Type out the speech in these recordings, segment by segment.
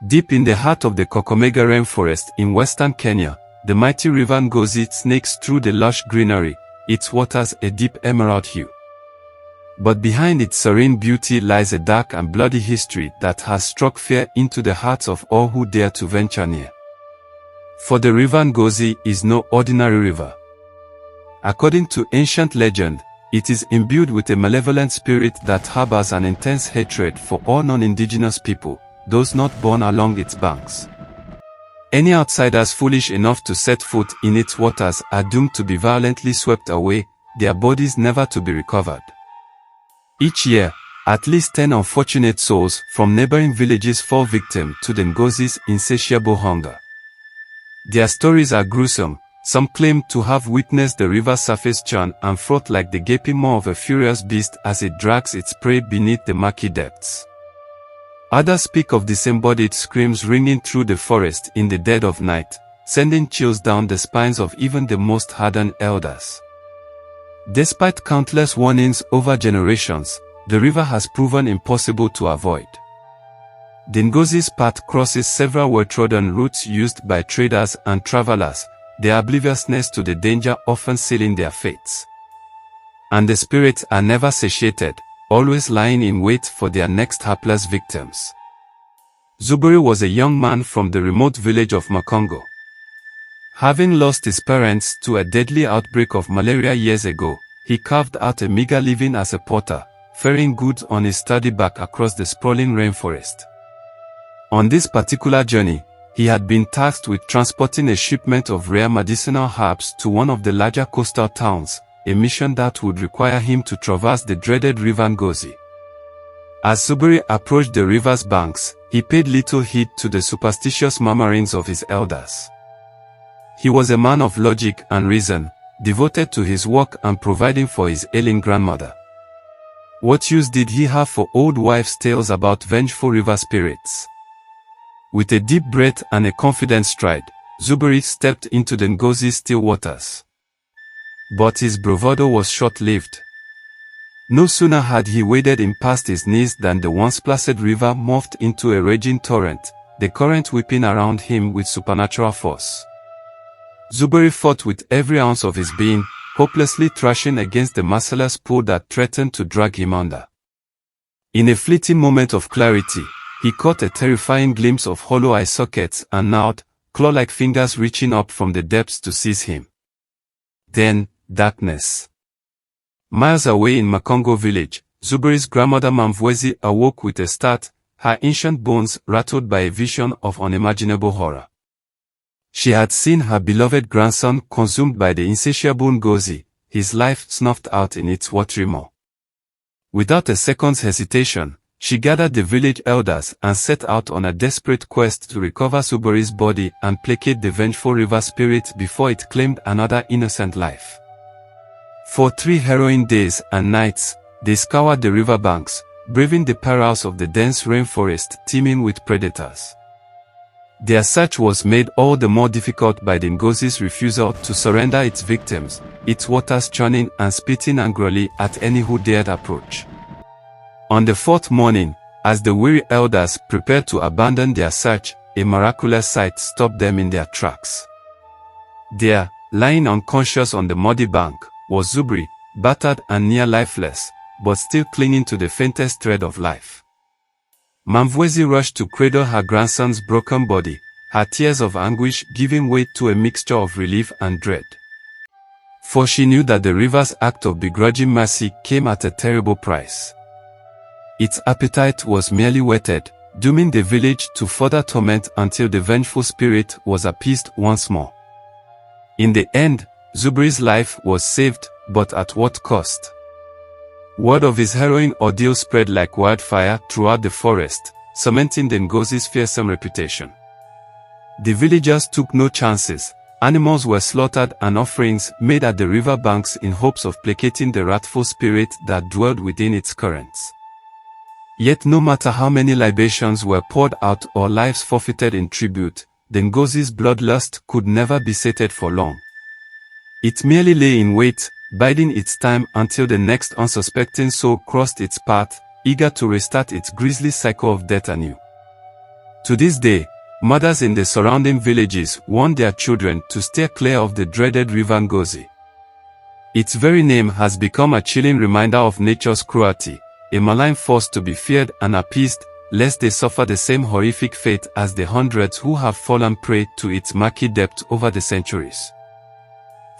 Deep in the heart of the Kakamega rainforest in western Kenya, the mighty river Ngozi snakes through the lush greenery, its waters a deep emerald hue. But behind its serene beauty lies a dark and bloody history that has struck fear into the hearts of all who dare to venture near. For the river Ngozi is no ordinary river. According to ancient legend, it is imbued with a malevolent spirit that harbors an intense hatred for all non-indigenous people, those not born along its banks. Any outsiders foolish enough to set foot in its waters are doomed to be violently swept away, their bodies never to be recovered. Each year, at least 10 unfortunate souls from neighboring villages fall victim to the Ngozi's insatiable hunger. Their stories are gruesome. Some claim to have witnessed the river's surface churn and froth like the gaping maw of a furious beast as it drags its prey beneath the murky depths. Others speak of disembodied screams ringing through the forest in the dead of night, sending chills down the spines of even the most hardened elders. Despite countless warnings over generations, the river has proven impossible to avoid. The Ngozi's path crosses several well-trodden routes used by traders and travelers, their obliviousness to the danger often sealing their fates. And the spirits are never satiated, always lying in wait for their next hapless victims. Zuberi was a young man from the remote village of Makongo. Having lost his parents to a deadly outbreak of malaria years ago, he carved out a meager living as a potter, ferrying goods on his sturdy back across the sprawling rainforest. On this particular journey, he had been tasked with transporting a shipment of rare medicinal herbs to one of the larger coastal towns, a mission that would require him to traverse the dreaded river Ngozi. As Zuberi approached the river's banks, he paid little heed to the superstitious murmurings of his elders. He was a man of logic and reason, devoted to his work and providing for his ailing grandmother. What use did he have for old wives' tales about vengeful river spirits? With a deep breath and a confident stride, Zuberi stepped into the Ngozi's still waters. But his bravado was short-lived. No sooner had he waded in past his knees than the once placid river morphed into a raging torrent, the current whipping around him with supernatural force. Zuberi fought with every ounce of his being, hopelessly thrashing against the merciless pull that threatened to drag him under. In a fleeting moment of clarity, he caught a terrifying glimpse of hollow eye sockets and gnarled, claw-like fingers reaching up from the depths to seize him. Then, darkness. Miles away in Makongo village, Zuberi's grandmother Mamvwezi awoke with a start, her ancient bones rattled by a vision of unimaginable horror. She had seen her beloved grandson consumed by the insatiable Ngozi, his life snuffed out in its watery maw. Without a second's hesitation, she gathered the village elders and set out on a desperate quest to recover Zuberi's body and placate the vengeful river spirit before it claimed another innocent life. For 3 harrowing days and nights, they scoured the riverbanks, braving the perils of the dense rainforest teeming with predators. Their search was made all the more difficult by the Ngozi's refusal to surrender its victims, its waters churning and spitting angrily at any who dared approach. On the 4th morning, as the weary elders prepared to abandon their search, a miraculous sight stopped them in their tracks. There, lying unconscious on the muddy bank, was Zuberi, battered and near lifeless, but still clinging to the faintest thread of life. Mamvwezi rushed to cradle her grandson's broken body, her tears of anguish giving way to a mixture of relief and dread. For she knew that the river's act of begrudging mercy came at a terrible price. Its appetite was merely whetted, dooming the village to further torment until the vengeful spirit was appeased once more. In the end, Zuberi's life was saved, but at what cost? Word of his harrowing ordeal spread like wildfire throughout the forest, cementing the Ngozi's fearsome reputation. The villagers took no chances, animals were slaughtered and offerings made at the river banks in hopes of placating the wrathful spirit that dwelled within its currents. Yet no matter how many libations were poured out or lives forfeited in tribute, the Ngozi's bloodlust could never be sated for long. It merely lay in wait, biding its time until the next unsuspecting soul crossed its path, eager to restart its grisly cycle of death anew. To this day, mothers in the surrounding villages warn their children to steer clear of the dreaded river Ngozi. Its very name has become a chilling reminder of nature's cruelty, a malign force to be feared and appeased, lest they suffer the same horrific fate as the hundreds who have fallen prey to its murky depth over the centuries.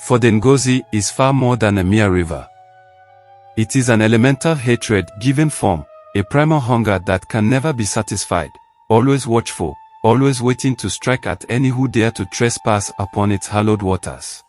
For the Ngozi is far more than a mere river. It is an elemental hatred given form, a primal hunger that can never be satisfied, always watchful, always waiting to strike at any who dare to trespass upon its hallowed waters.